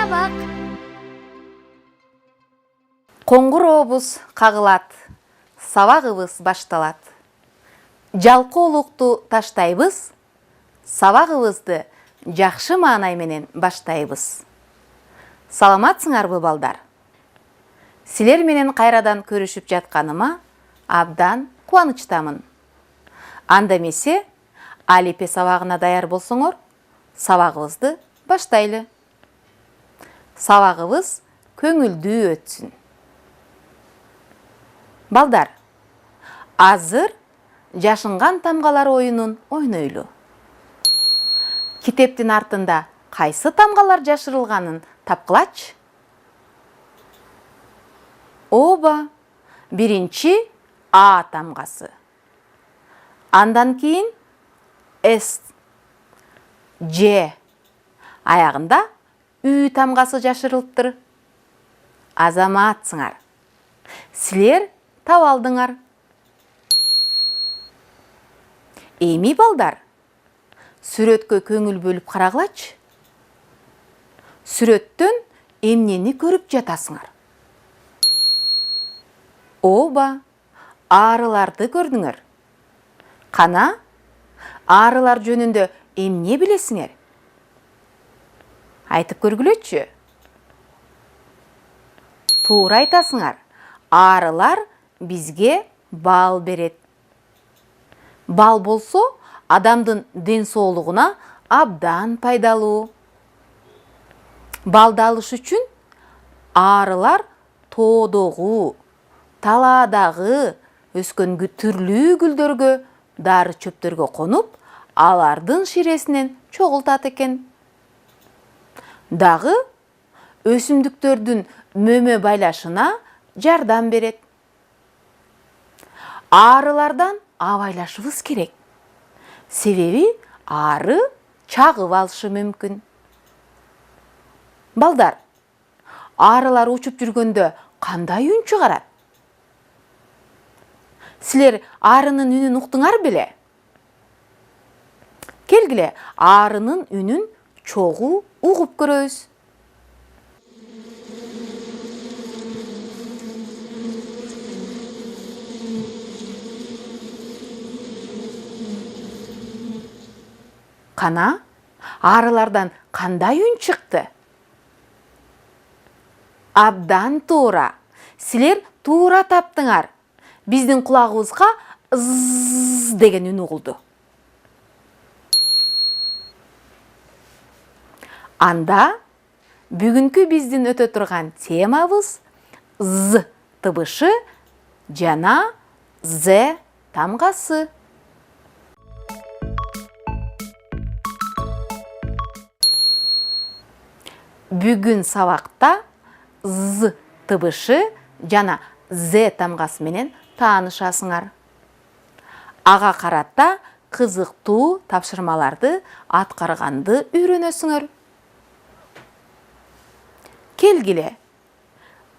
сабак. Коңгурообуз кагылат, сабагыбыз башталат. Жалкоолукту таштайбыз, сабагыбызды жакшы маанай менен баштайбыз. Саламатсыңарбы балдар? Силер менен кайрадан көрүшүп жатканыма абдан кубанычтамын. Анда эмесе, алипе сабагына даяр болсоңор, сабагыбызды баштайлы. Сабагыбыз көңүлдүү өтсүн. Балдар, азыр жашынган тамгалар оюнун ойнойлу. Китептин артында кайсы тамгалар жашырылганын тапкылачы. Оба, биринчи А тамгасы. Андан кийин С, Ж, аягында Үй тамгасы жашырылыптыр. Азаматсыңар. Силер таап алдыңар. Эми балдар, сүрөткө көңүл бөлүп карагылачы. Сүрөттөн эмнени көрүп жатасыңар? Оба, арыларды көрдүңөр. Кана, арылар жөнүндө эмне билесиңер? Айтып көргүлөчү. Туура айтасыңар. Арылар бизге бал берет. Бал болсо, адамдын ден соолугуна абдан пайдалуу. Балды алыш үчүн арылар тоодогу, талаадагы өскөн түрлүү гүлдөргө, дары чөптөргө конуп, алардын ширесинен чогултат экен. Дагы өсүмдүктөрдүн мөмө байлашына жардам берет. Арылардан абайлашыбыз керек. Себеби ары чагып алышы мүмкүн. Балдар, арылар учуп жүргөндө кандай үн чыгарат? Силер арынын үнүн уктуңар беле? Келгиле, арынын үнүн чогуу угуп көрөбүз. Кана, арылардан кандай үн чыкты? Абдан туура. Силер туура таптыңар. Биздин кулагыбызга «з» деген үн угулду. Анда бүгүнкү биздин өтө турган темабыз «з» тыбышы жана «з» тамгасы. Бүгүн сабакта «з» тыбышы жана «з» тамгасы менен таанышасыңар. Ага карата кызыктуу тапшырмаларды аткарганды үйрөнөсүңөр. Келгиле,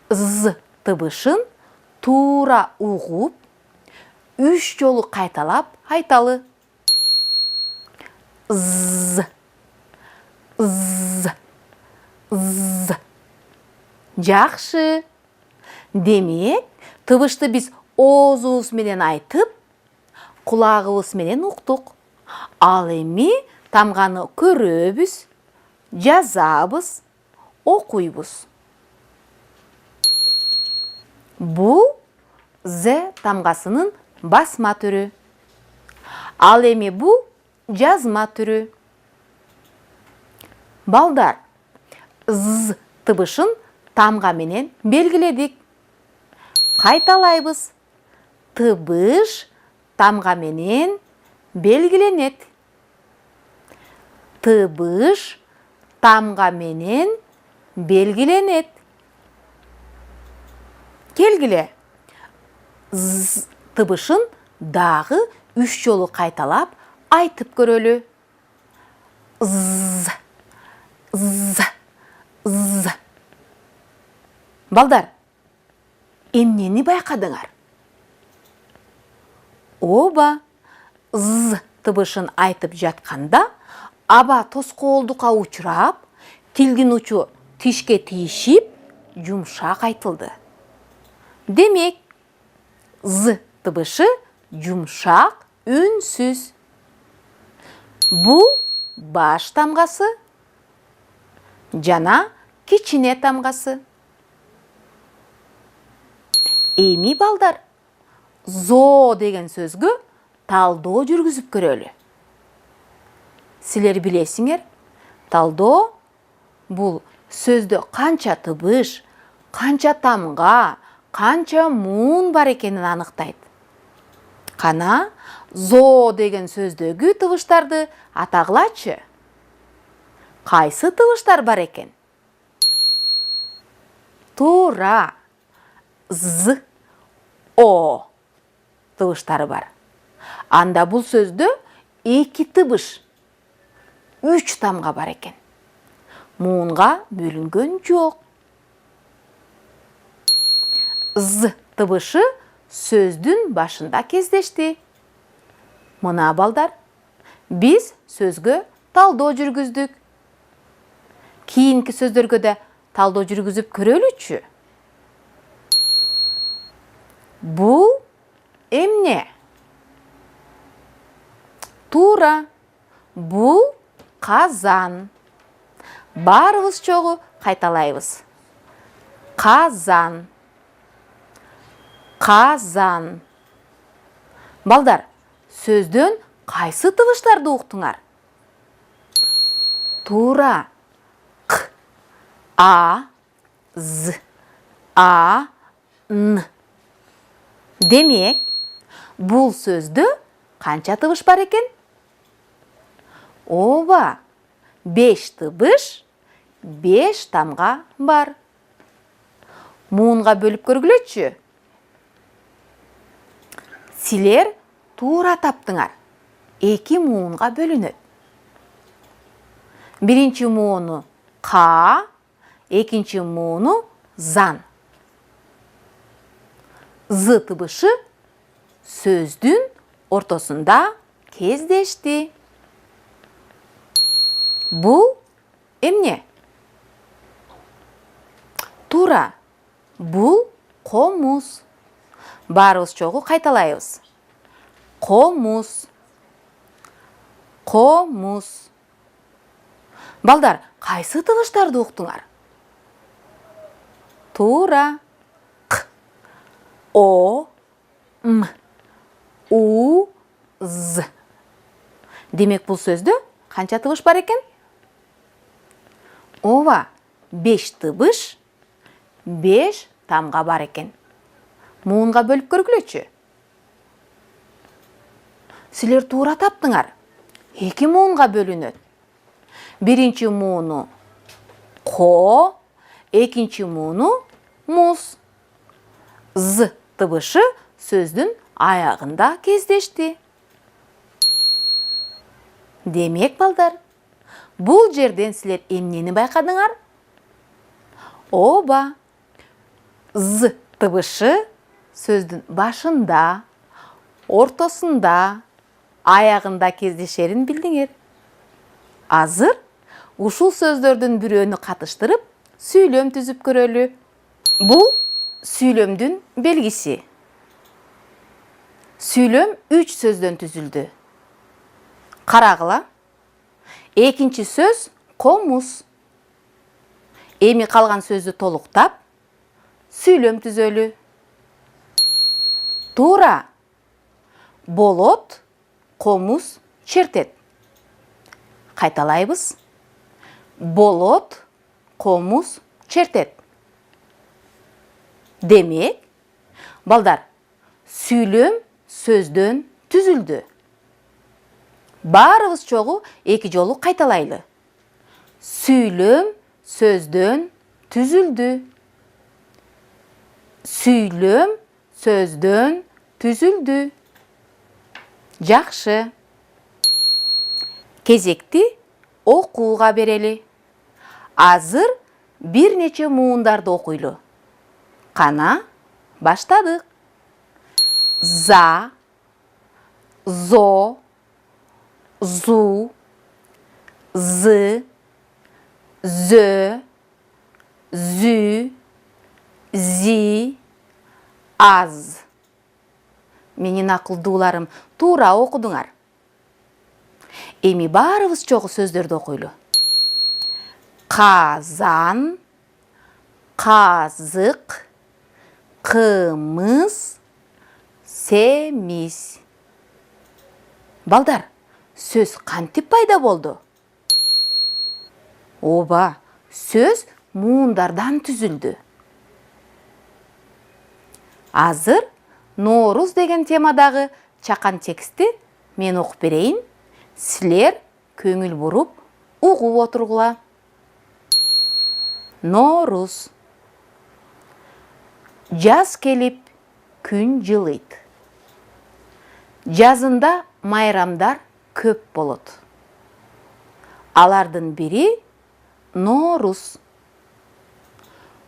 «з» тыбышын туура угуп, 3 жолу кайталап айталы. «з», «з», «з». Жакшы. Демек, тыбышты биз оозубуз менен айтып, кулагыбыз менен уктук. Ал эми тамганы көрөбүз, жазабыз, окуйбуз. Бул «з» тамгасынын басма түрү. Ал эми бул жазма түрү. Балдар, «з» тыбышын тамга менен белгиледик. Кайталайбыз. Тыбыш тамга менен белгиленет. Тыбыш тамга менен белгиленет. Келгиле, «з» тыбышын дагы 3 жолу кайталап айтып көрөлү. «з», «з», «з». Балдар, эмнени байкадыңар? Оба, «з» тыбышын айтып жатканда, аба тоскоолдукка учурап, тилдин учу тишке тиішіп, жұмшақ айтылды. Демек, з дыбышы жұмшақ, үнсіз. Бұл баш тамғасы, жана кичине тамғасы. Эми балдар, зо деген сөзгө талдоо жүргүзүп көрөлү. Силер билесиңер, талдоо бул сөздө канча тыбыш, канча тамга, канча муун бар экенин аныктайт. Кана зо деген сөздөгү тыбыштарды атагылачы. Кайсы тыбыштар бар экен? Туура. З, о тыбыштары бар. Анда бул сөздө 2 тыбыш, 3 тамга бар экен. Муунга бөлүнгөн жок. З тыбышы сөздүн башында кездешти. Мына балдар, биз сөзгө талдоо жүргүздүк. Кийинки сөздөргө да талдоо жүргүзүп көрөлүчү. Бул эмне? Туура. Бул казан. Барыбыз чогуу кайталайбыз. Казан. Казан. Балдар, сөздөн кайсы тыбыштарды уктуңар? Туура. К, а, з, а, н. Демек, бул сөздө канча тыбыш бар экен? Ооба, 5 тыбыш, 5 тамга бар. Муунга бөлүп көргүлөчү. Силер туура таптыңар. 2 муунга бөлүнөт. Биринчи мууну ка, экинчи мууну зан. З тыбышы сөздүн ортосунда кездешти. Бул эмне? Туура. Бул комуз. Барыбыз чогуу кайталайбыз. Комуз. Комуз. Балдар, кайсы тыбыштарды уктуңар? Туура. К, о, м, у, з. Демек, бул сөздө канча тыбыш бар экен? Ооба, 5 тыбыш, 5 тамга бар экен. Муунга бөлүп көргүлөчү. Силер туура таптыңар. 2 муунга бөлүнөт. Биринчи мууну ко, экинчи мууну муз. З тыбышы сөздүн аягында кездешти. Демек, балдар, бул жерден силер эмнени байкадыңар? Ооба, з тыбышы сөздүн башында, ортосунда, аягында кездешерин билдиңер. Азыр ушул сөздөрдүн бирөөнү катыштырып, сүйлөм түзүп көрөлү. Бул сүйлөмдүн белгиси. Сүйлөм 3 сөздөн түзүлдү. Карагыла. Экинчи сөз комуз. Эми калган сөздү толуктап, сүйлөм түзөлү. Туура. Болот, комуз, чертет. Кайталайбыз. Болот, комуз, чертет. Демек, балдар, сүйлөм сөздөн түзүлдү. Барыбыз чогуу 2 жолу кайталайлы. Сүйлөм сөздөн түзүлдү. Сүйлөм сөздөн түзүлдү. Жакшы. Кезекти окууга берели. Азыр бир нече муундарды окуйлу. Кана, баштадык. За, зо, зу, з, зө, зү, зи, аз. Менин акылдууларым, туура окудуңар. Эми баарыбыз чогуу сөздөрдү окуйлу. Казан, казык, кымыз, семиз. Балдар, сөз кантип пайда болду? Оба, сөз муундардан түзүлдү. Азыр Норуз деген темадагы чакан текстти мен окуп берейин. Силер көңүл буруп угуп отургула. Норуз. Жаз келип, күн жылыйт. Жазында майрамдар көп болот. Алардын бири Норуз.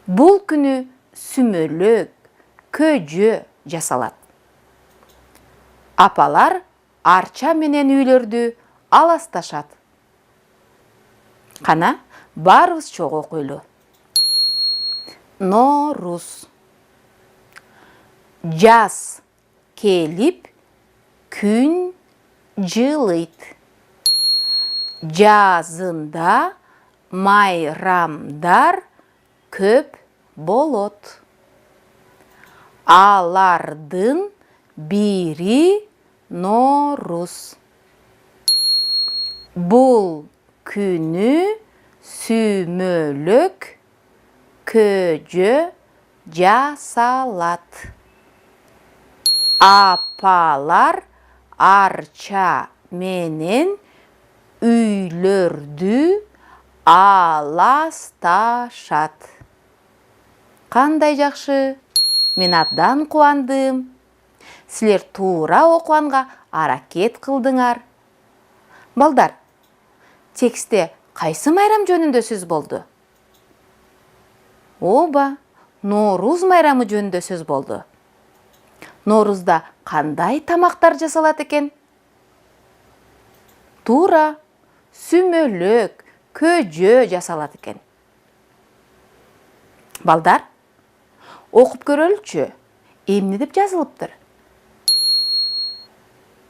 Бул күнү сүмөлөк, көжө жасалат. Апалар арча менен үйлөрдү аласташат. Кана, баарыбыз чогуу окуйлу. Норуз. Жаз келип, күн жылыйт. Жазында майрамдар көп болот. Алардын бири Норуз. Бул күнү сүмөлөк, көжө жасалат. Апалар арча менен үйлөрдү аласташат. Кандай жакшы? Мен абдан кубандым. Силер туура окуганга аракет кылдыңар. Балдар, текстте кайсы майрам жөнүндө сөз болду? Оба, Норуз майрамы жөнүндө сөз болду. Норузда кандай тамактар жасалат экен? Туура, сүмөлөк, көжө жасалат экен. Балдар, окуп көрөлүчү, эмне деп жазылыптыр?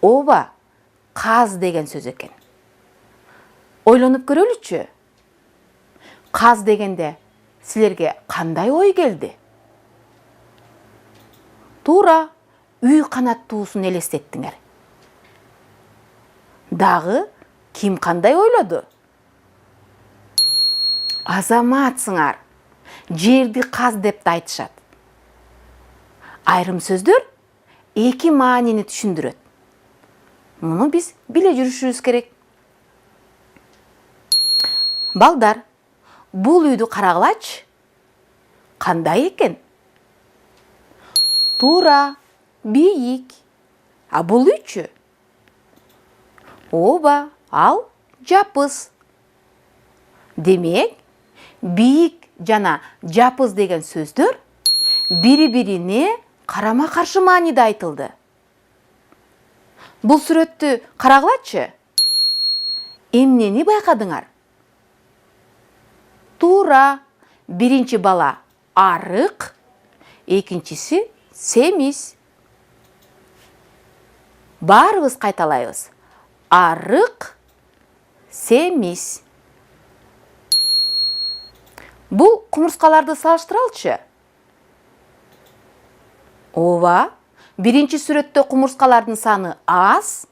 Оба, каз деген сөз экен. Ойлонуп көрөлүчү. Каз дегенде силерге кандай ой келди? Туура, үй канаттуусун элестеттиңер. Дагы ким кандай ойлоду? Азаматсыңар. Жерди каз деп да айтышат. Айрым сөздөр эки маанини түшүндүрөт. Муну биз биле жүрүшүбүз керек. Балдар, бул үйдү карагылачы. Кандай экен? Туура, бийик. А бул үйчү? Оба, ал жапыз. Демек, бийик жана жапыз деген сөздөр бири-бирине карама-каршы мааниде айтылды. Бул сүрөттү карагылачы. Эмнени байкадыңар? Туура, биринчи бала арык, экинчиси семиз. Баарыбыз кайталайбыз. Арык, семиз. Бул кумурскаларды салыштыралычы. Ооба, биринчи сүрөттө кумурскалардын саны аз,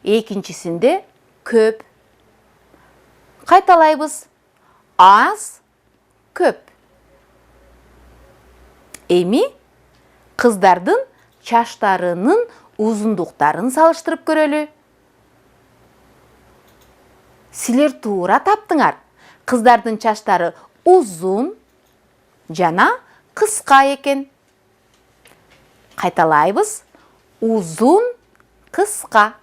экинчисинде көп. Кайталайбыз. Аз, көп. Эми кыздардын чачтарынын узундуктарын салыштырып көрөлү. Силер туура таптыңар. Кыздардын чачтары узун жана кыска экен. Кайталайбыз. Узун, кыска.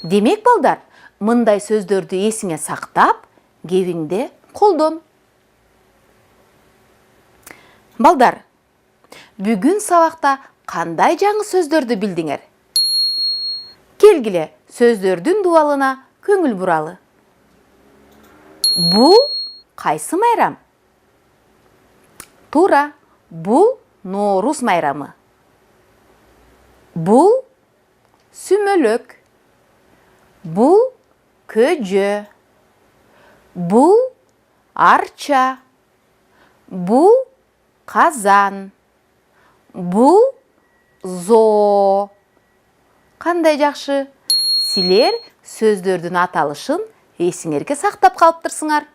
Демек, балдар, мындай сөздөрдү эсиңе сактап, кебиңде колдон. Балдар, бүгүн сабакта кандай жаңы сөздөрдү билдиңер? Келгиле, сөздөрдүн дуалына көңүл буралы. Бул кайсы майрам? Туура, бул Ноорус майрамы. Бул сүмөлөк. Бул көжө. Бул арча. Бул казан. Бул зоо. Кандай жакшы. Силер сөздөрдүн аталышын эсиңерге сактап калыптырсыңар.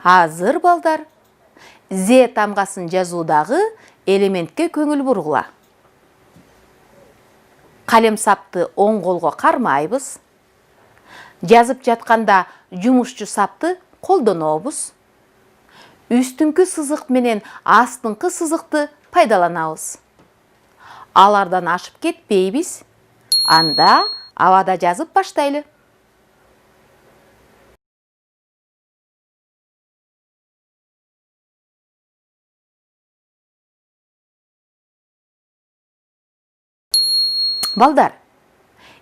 Азыр балдар, З тамгасын жазуудагы элементке көңүл бургула. Калем сапты оң колго кармайбыз. Жазып жатканда жумушчу сапты колдонобуз. Үстүңкү сызык менен астыңкы сызыкты пайдаланабыз. Алардан ашып кетпейбиз. Анда абада жазып баштайлы. Балдар,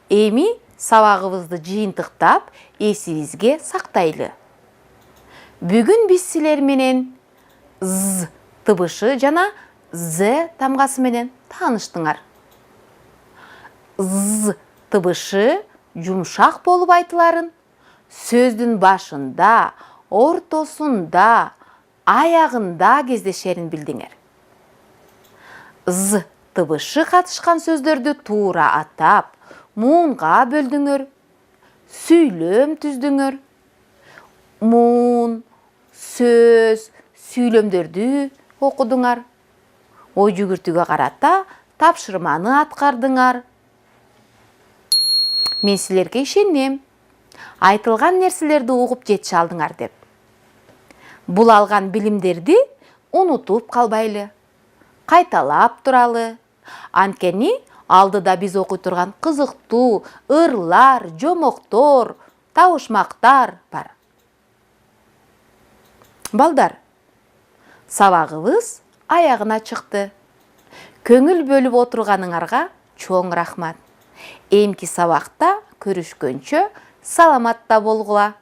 эми сабагыбызды жыйынтыктап, эсибизге сактайлы. Бүгүн биз силер менен З тыбышы жана З тамгасы менен тааныштыңар. З тыбышы жумшак болуп айтыларын сөздүн башында, ортосунда, аягында кездешерин билдиңер. З тыбышы катышкан сөздөрдү туура атап, муунга бөлдүңөр, сүйлөм түздүңөр. Муун, сөз, сүйлөмдөрдү окудуңар. Ой жүгүртүүгө карата тапшырманы аткардыңар. Мен силерге ишенем. Айтылган нерселерди угуп жетише алдыңар деп. Бул алган билимдерди унутуп калбайлы. Кайталап туралы. Анткени алдыда биз окуй турган кызыктуу ырлар, жомоктор, табышмактар бар. Балдар, сабагыбыз аягына чыкты. Көңүл бөлүп отурганыңарга чоң рахмат. Эмки сабакта көрүшкөнчө саламатта болгула.